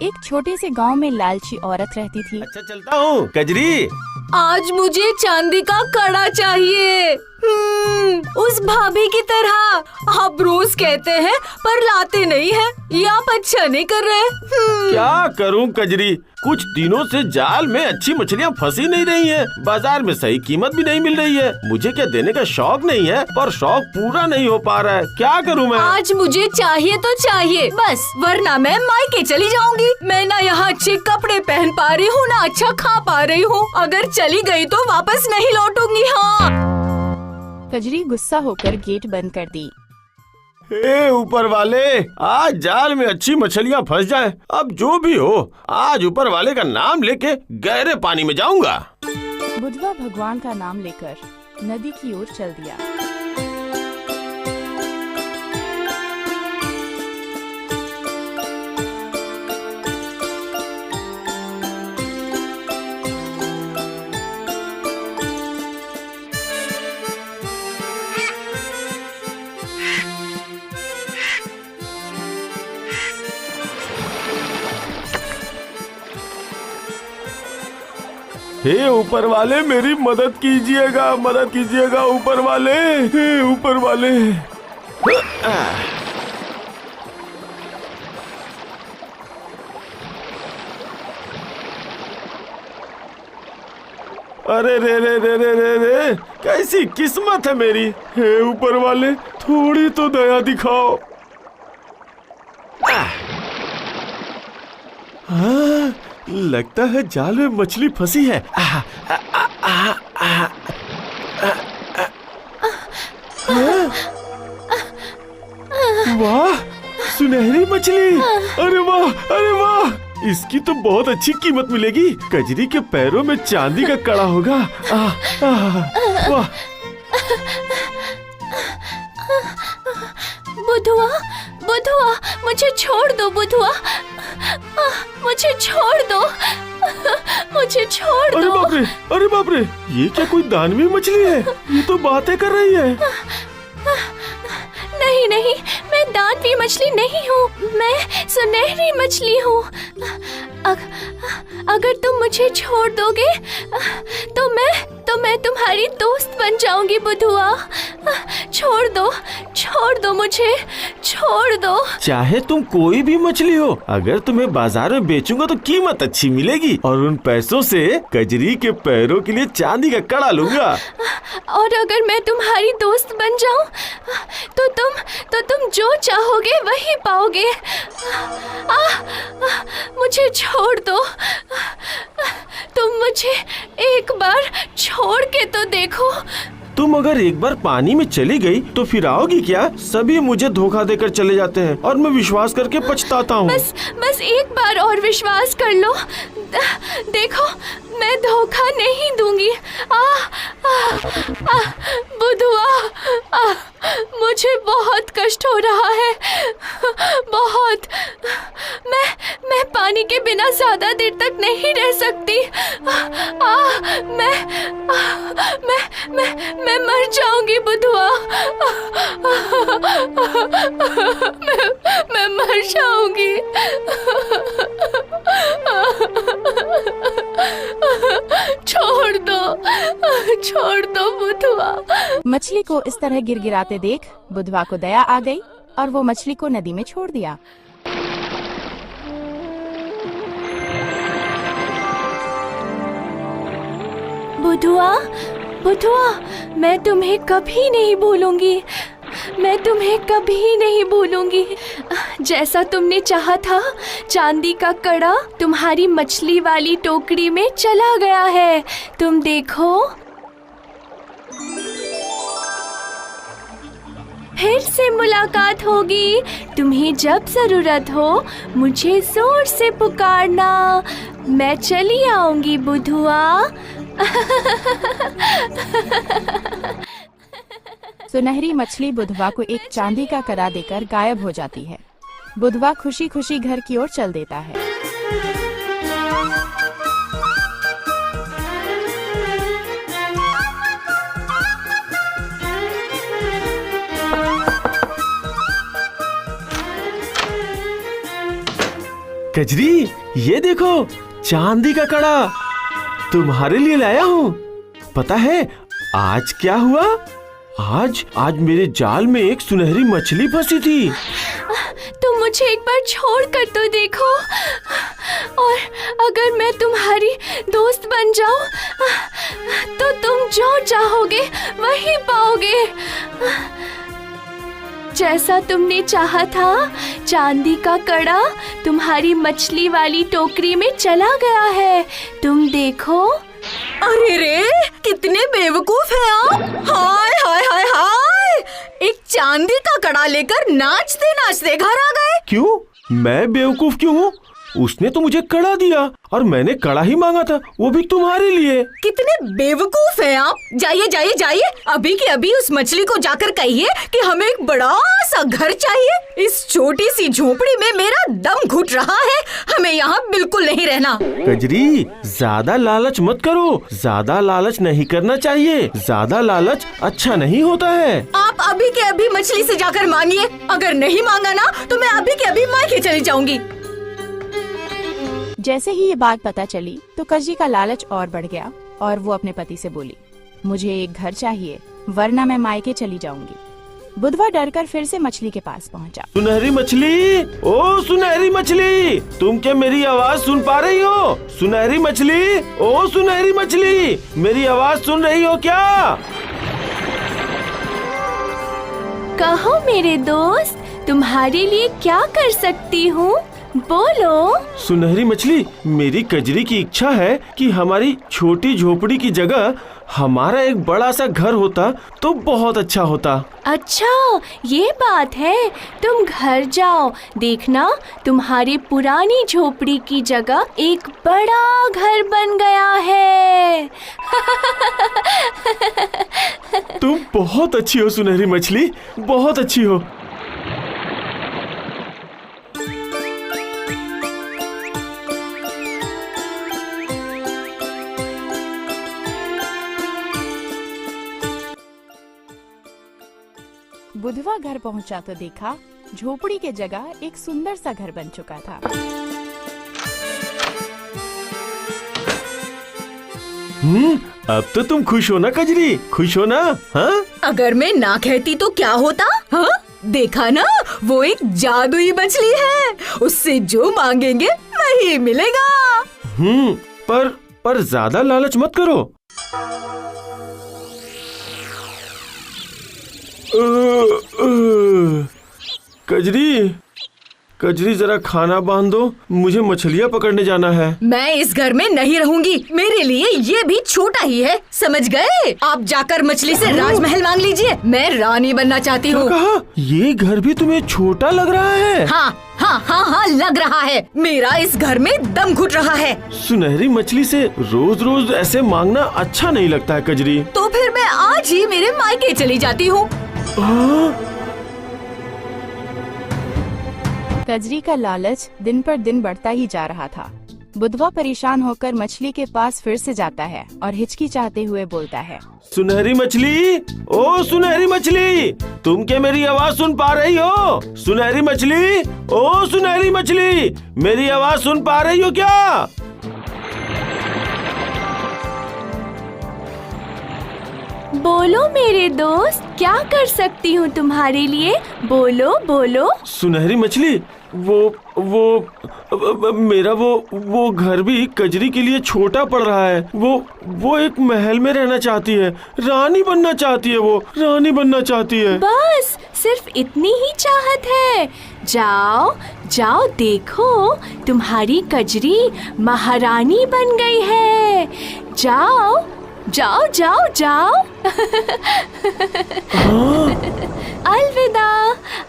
एक छोटे से गांव में लालची औरत रहती थी। अच्छा चलता हूँ कजरी। आज मुझे चांदी का कड़ा चाहिए। उस भाभी की तरह आप रोज कहते हैं पर लाते नहीं हैं। ये आप अच्छा नहीं कर रहे। क्या करूँ कजरी, कुछ दिनों से जाल में अच्छी मछलियाँ फंसी नहीं रही हैं। बाजार में सही कीमत भी नहीं मिल रही है। मुझे क्या देने का शौक नहीं है, पर शौक पूरा नहीं हो पा रहा है। क्या करूँ मैं? आज मुझे चाहिए तो चाहिए बस, वरना मैं मायके चली जाऊंगी। मैं ना यहाँ अच्छे कपड़े पहन पा रही हूँ, ना अच्छा खा पा रही हूँ। अगर चली गई तो वापस नहीं लौटूंगी। हाँ। कजरी गुस्सा होकर गेट बंद कर दी। हे ऊपर वाले, आज जाल में अच्छी मछलियाँ फंस जाए। अब जो भी हो, आज ऊपर वाले का नाम लेके गहरे पानी में जाऊंगा। बुधवा भगवान का नाम लेकर नदी की ओर चल दिया। हे ऊपर वाले, मेरी मदद कीजिएगा ऊपर वाले। हे ऊपर वाले। अरे रे रे रे रे रे रे, कैसी किस्मत है मेरी। हे ऊपर वाले, थोड़ी तो दया दिखाओ। हाँ, लगता है जाल में मछली फंसी है। वाह, सुनहरी मछली। अरे वाह, इसकी तो बहुत अच्छी कीमत मिलेगी। कजरी के पैरों में चांदी का कड़ा होगा। वाह। बुधवा, मुझे छोड़ दो बुधवा। मुझे छोड़ दो। अरे बाप रे, ये क्या कोई दानवी मछली है? ये तो बातें कर रही है। नहीं, मैं दानवी मछली नहीं हूँ, मैं सुनहरी मछली हूँ। अगर तुम मुझे छोड़ दोगे तो मैं तुम्हारी दोस्त बन जाऊंगी बुधवा। छोड़ दो मुझे, छोड़ दो। चाहे तुम कोई भी मछली हो, अगर तुम्हें बाजार में बेचूंगा तो कीमत अच्छी मिलेगी और उन पैसों से कजरी के पैरों के लिए चांदी का कड़ा लूंगा। और अगर मैं तुम्हारी दोस्त बन जाऊं तो तुम जो चाहोगे वही पाओगे। मुझे छोड़ दो। तुम मुझे एक बार छोड़ के तो देखो। तुम अगर एक बार पानी में चली गई तो फिर आओगी क्या? सभी मुझे धोखा देकर चले जाते हैं और मैं विश्वास करके पछताता हूँ। बस एक बार और विश्वास कर लो। देखो, मैं धोखा नहीं दूंगी। बुधवा, मुझे बहुत कष्ट हो रहा है, बहुत। मैं पानी के बिना ज्यादा देर तक नहीं रह सकती। मैं मर जाऊंगी बुधवा। मैं मर जाऊंगी। छोड़ दो बुधवा। मछली को इस तरह गिड़गिड़ाते देख बुधवा को दया आ गई और वो मछली को नदी में छोड़ दिया। बुधवा, मैं तुम्हें कभी नहीं भूलूंगी। जैसा तुमने चाहा था, चांदी का कड़ा तुम्हारी मछली वाली टोकरी में चला गया है। तुम देखो। फिर से मुलाकात होगी। तुम्हें जब जरूरत हो मुझे जोर से पुकारना। मैं चली आऊंगी बुधवा। सुनहरी मछली बुधवा को एक चांदी का कड़ा देकर गायब हो जाती है। बुधवा खुशी खुशी घर की ओर चल देता है। कजरी, ये देखो चांदी का कड़ा तुम्हारे लिए लाया हूँ। पता है आज क्या हुआ? आज मेरे जाल में एक सुनहरी मछली फंसी थी। तुम मुझे एक बार छोड़ कर तो देखो, और अगर मैं तुम्हारी दोस्त बन जाऊं तो तुम जो चाहोगे वही पाओगे। जैसा तुमने चाहा था, चांदी का कड़ा तुम्हारी मछली वाली टोकरी में चला गया है। तुम देखो। अरे रे, कितने बेवकूफ हैं आप। हाय हाय हाय हाय, एक चांदी का कड़ा लेकर नाचते नाचते घर आ गए। क्यों? मैं बेवकूफ क्यों हूँ? उसने तो मुझे कड़ा दिया और मैंने कड़ा ही मांगा था, वो भी तुम्हारे लिए। कितने बेवकूफ हैं आप। जाइए जाइए जाइए, अभी के अभी उस मछली को जाकर कहिए कि हमें एक बड़ा सा घर चाहिए। इस छोटी सी झोपड़ी में मेरा दम घुट रहा है, हमें यहाँ बिल्कुल नहीं रहना। कजरी, ज्यादा लालच मत करो, ज्यादा लालच नहीं करना चाहिए, ज्यादा लालच अच्छा नहीं होता है। आप अभी के अभी मछली से जाकर मांगिए, अगर नहीं मांगा ना तो मैं अभी के अभी मायके चली जाऊंगी। जैसे ही ये बात पता चली तो कजरी का लालच और बढ़ गया और वो अपने पति से बोली, मुझे एक घर चाहिए वरना मैं मायके चली जाऊंगी। बुधवा डरकर फिर से मछली के पास पहुंचा। सुनहरी मछली, ओ सुनहरी मछली, तुम क्या मेरी आवाज सुन पा रही हो? सुनहरी मछली, ओ सुनहरी मछली, मेरी आवाज सुन रही हो क्या? कहो मेरे दोस्त, तुम्हारे लिए क्या कर सकती हूँ, बोलो। सुनहरी मछली, मेरी कजरी की इच्छा है कि हमारी छोटी झोपड़ी की जगह हमारा एक बड़ा सा घर होता तो बहुत अच्छा होता। अच्छा, ये बात है। तुम घर जाओ, देखना तुम्हारी पुरानी झोपड़ी की जगह एक बड़ा घर बन गया है। तुम बहुत अच्छी हो सुनहरी मछली, बहुत अच्छी हो। बुधवा घर पहुंचा तो देखा झोपड़ी के जगह एक सुंदर सा घर बन चुका था। अब तो तुम खुश हो ना कजरी, खुश हो ना? हाँ? अगर मैं ना कहती तो क्या होता? हाँ? देखा ना, वो एक जादुई मछली है, उससे जो मांगेंगे वही मिलेगा। पर ज्यादा लालच मत करो। कजरी जरा खाना बांध दो, मुझे मछलियाँ पकड़ने जाना है। मैं इस घर में नहीं रहूंगी, मेरे लिए ये भी छोटा ही है, समझ गए? आप जाकर मछली से राजमहल मांग लीजिए, मैं रानी बनना चाहती हूँ। कहा? ये घर भी तुम्हें छोटा लग रहा है? हाँ हाँ हाँ हाँ, लग रहा है। मेरा इस घर में दम घुट रहा है। सुनहरी मछली से रोज रोज ऐसे मांगना अच्छा नहीं लगता है कजरी। तो फिर मैं आज ही मेरे मायके चली जाती हूँ। कजरी का लालच दिन पर दिन बढ़ता ही जा रहा था। बुधवा परेशान होकर मछली के पास फिर से जाता है और हिचकिचाते हुए बोलता है, सुनहरी मछली, ओ सुनहरी मछली, तुम क्या मेरी आवाज सुन पा रही हो? सुनहरी मछली, ओ सुनहरी मछली, मेरी आवाज सुन पा रही हो क्या? बोलो मेरे दोस्त, क्या कर सकती हूँ तुम्हारे लिए, बोलो बोलो। सुनहरी मछली, मेरा वो घर भी कजरी के लिए छोटा पड़ रहा है। वो एक महल में रहना चाहती है, रानी बनना चाहती है, वो रानी बनना चाहती है। बस सिर्फ इतनी ही चाहत है। जाओ जाओ, देखो तुम्हारी कजरी महारानी बन गई है। जाओ जाओ जाओ जाओ। अलविदा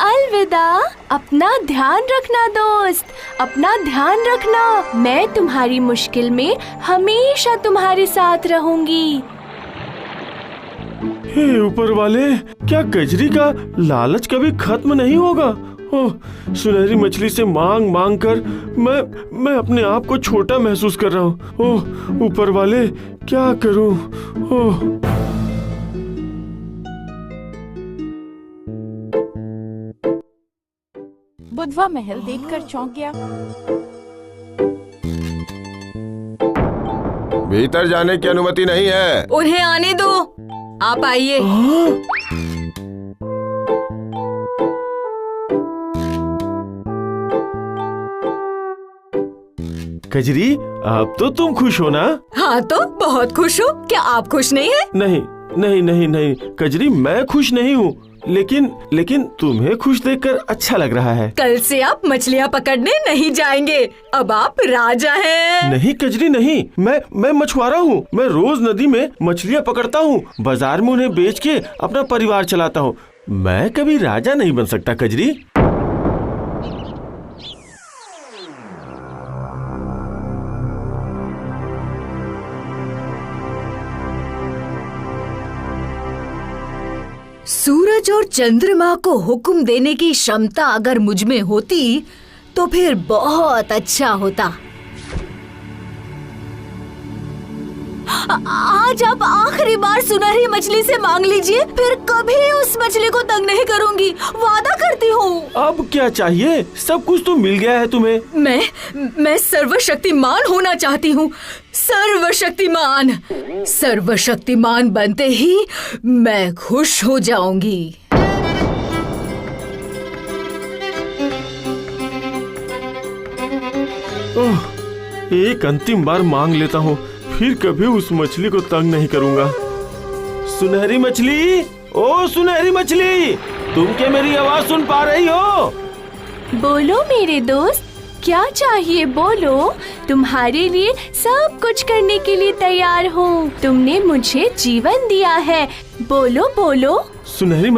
अलविदा। अपना ध्यान रखना दोस्त, अपना ध्यान रखना। मैं तुम्हारी मुश्किल में हमेशा तुम्हारे साथ रहूंगी। हे ऊपर वाले, क्या कजरी का लालच कभी खत्म नहीं होगा? ओह, सुनहरी मछली से मांग मांग कर मैं अपने आप को छोटा महसूस कर रहा हूँ। ओह ऊपर वाले, क्या करूँ? ओह बुधवा महल देखकर चौंक गया। भीतर जाने की अनुमति नहीं है। उन्हें आने दो, आप आइए। कजरी, अब तो तुम खुश हो ना? हाँ तो बहुत खुश हूँ। क्या आप खुश नहीं हैं? नहीं नहीं नहीं नहीं कजरी, मैं खुश नहीं हूँ, लेकिन तुम्हें खुश देखकर अच्छा लग रहा है। कल से आप मछलियाँ पकड़ने नहीं जाएंगे, अब आप राजा हैं। नहीं कजरी नहीं, मैं मछुआरा हूँ। मैं रोज नदी में मछलियाँ पकड़ता हूँ, बाजार में उन्हें बेच के अपना परिवार चलाता हूँ। मैं कभी राजा नहीं बन सकता कजरी। सूरज और चंद्रमा को हुक्म देने की क्षमता अगर मुझ में होती तो फिर बहुत अच्छा होता। आज आप आखिरी बार सुनहरी मछली से मांग लीजिए, फिर कभी उस मछली को तंग नहीं करूंगी, वादा करती हूँ। अब क्या चाहिए? सब कुछ तो मिल गया है तुम्हें। मैं सर्वशक्तिमान होना चाहती हूँ। सर्वशक्तिमान, सर्वशक्तिमान बनते ही मैं खुश हो जाऊंगी। एक अंतिम बार मांग लेता हूँ, फिर कभी उस मछली को तंग नहीं करूँगा। सुनहरी मछली, ओ सुनहरी मछली, तुम क्या मेरी आवाज सुन पा रही हो? बोलो मेरे दोस्त, क्या चाहिए बोलो। तुम्हारे लिए सब कुछ करने के लिए तैयार हूँ। तुमने मुझे जीवन दिया है, बोलो बोलो। सुनहरी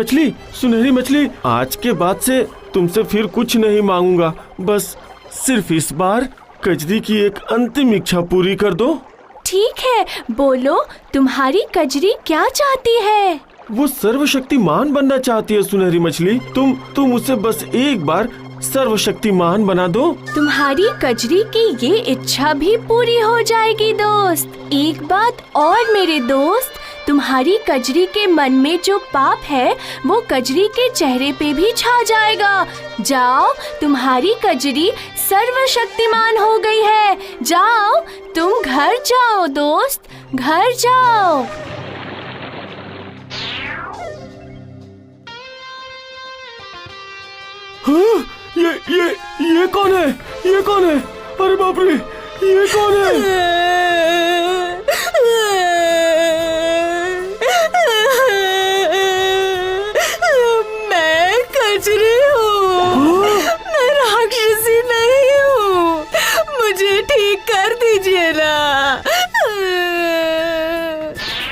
मछली, आज के बाद से तुमसे फिर कुछ नहीं मांगूंगा। बस सिर्फ इस बार कजरी की एक अंतिम इच्छा पूरी कर दो। ठीक है, बोलो तुम्हारी कजरी क्या चाहती है? वो सर्वशक्तिमान बनना चाहती है सुनहरी मछली। तुम उसे बस एक बार सर्वशक्तिमान बना दो। तुम्हारी कजरी की ये इच्छा भी पूरी हो जाएगी दोस्त। एक बात और मेरे दोस्त, तुम्हारी कजरी के मन में जो पाप है वो कजरी के चेहरे पे भी छा जाएगा। जाओ, तुम्हारी कजरी सर्वशक्तिमान हो गई है। जाओ, तुम घर जाओ दोस्त, घर जाओ। हाँ, ये कौन है? ये कौन है? अरे बाप रे, ये कौन है? मैं कजरी हूँ, मैं राक्षसी नहीं हूँ, मुझे ठीक कर दीजिए ना।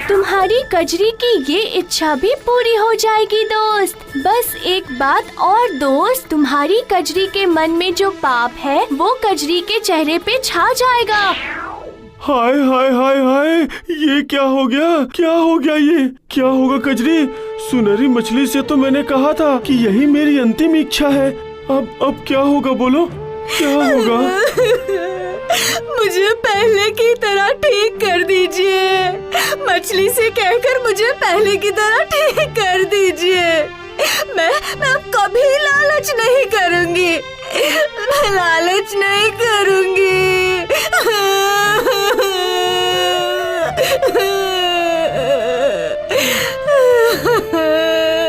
तुम्हारी कजरी की ये इच्छा भी पूरी हो जाएगी दोस्त। बस एक बात और दोस्त, तुम्हारी कजरी के मन में जो पाप है वो कजरी के चेहरे पे छा जाएगा। हाय हाय हाय हाय, ये क्या हो गया? क्या हो गया? ये क्या होगा कजरी? सुनहरी मछली से तो मैंने कहा था कि यही मेरी अंतिम इच्छा है। अब क्या होगा? बोलो, क्या होगा? मुझे पहले की तरह ठीक कर दीजिए। मछली से कहकर मुझे पहले की तरह ठीक कर दीजिए। मैं अब कभी लालच नहीं करूंगी। मैं लालच नहीं करूंगी।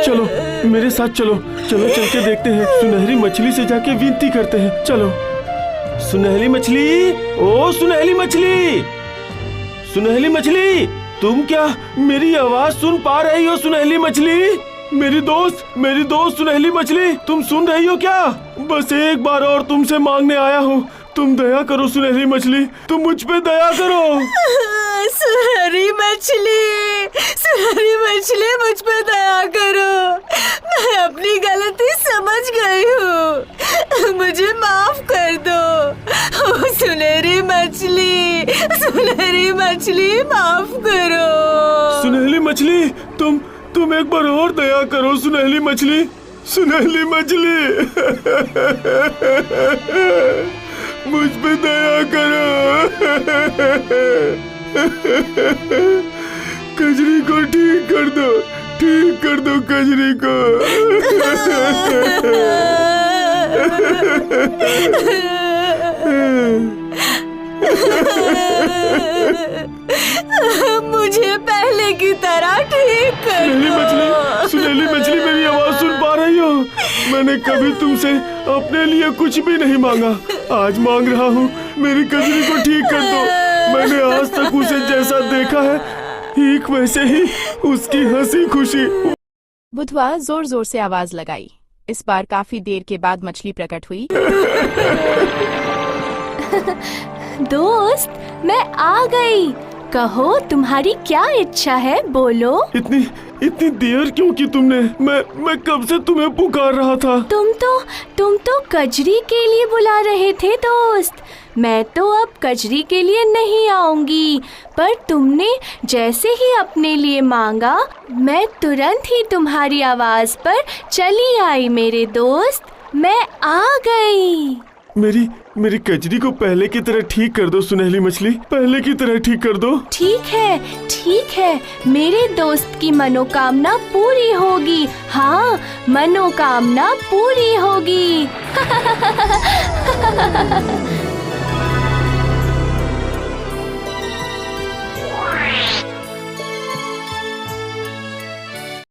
चलो मेरे साथ चलो, चलो चल के देखते हैं। सुनहरी मछली से जाके विनती करते हैं। चलो। सुनहरी मछली, ओ सुनहरी मछली, सुनहरी मछली, तुम क्या मेरी आवाज सुन पा रही हो? सुनहरी मछली, मेरी दोस्त सुनहरी मछली, तुम सुन रही हो क्या? बस एक बार और तुमसे मांगने आया हूँ। तुम दया करो सुनहरी मछली, तुम मुझ पे दया करो। सुनहरी मछली, मुझ पे दया करो। मैं अपनी गलती समझ गई हूँ, मुझे माफ कर दो। ओ सुनहरी मछली, माफ करो। सुनहरी मछली, तुम एक बार और दया करो सुनहरी मछली। मुझ पे दया करो। कजरी को ठीक कर दो कजरी को। मुझे पहले की तरह ठीक कर सुनहली मछली मेरी आवाज सुन पा रही हो? मैंने कभी तुमसे अपने लिए कुछ भी नहीं मांगा, आज मांग रहा हूँ, मेरी कजरी को ठीक कर दो। मैंने आज तक उसे जैसा देखा है ठीक वैसे ही उसकी हंसी खुशी। बुधवा जोर जोर से आवाज लगाई। इस बार काफी देर के बाद मछली प्रकट हुई। दोस्त, मैं आ गई। कहो तुम्हारी क्या इच्छा है, बोलो। इतनी देर क्यों की तुमने? मैं कब से तुम्हें पुकार रहा था। तुम तो कजरी के लिए बुला रहे थे दोस्त। मैं तो अब कजरी के लिए नहीं आऊंगी, पर तुमने जैसे ही अपने लिए मांगा, मैं तुरंत ही तुम्हारी आवाज पर चली आई मेरे दोस्त। मैं आ गई। मेरी कजरी को पहले की तरह ठीक कर दो सुनहली मछली, पहले की तरह ठीक कर दो। ठीक है, मेरे दोस्त की मनोकामना पूरी होगी। हाँ, मनोकामना पूरी होगी।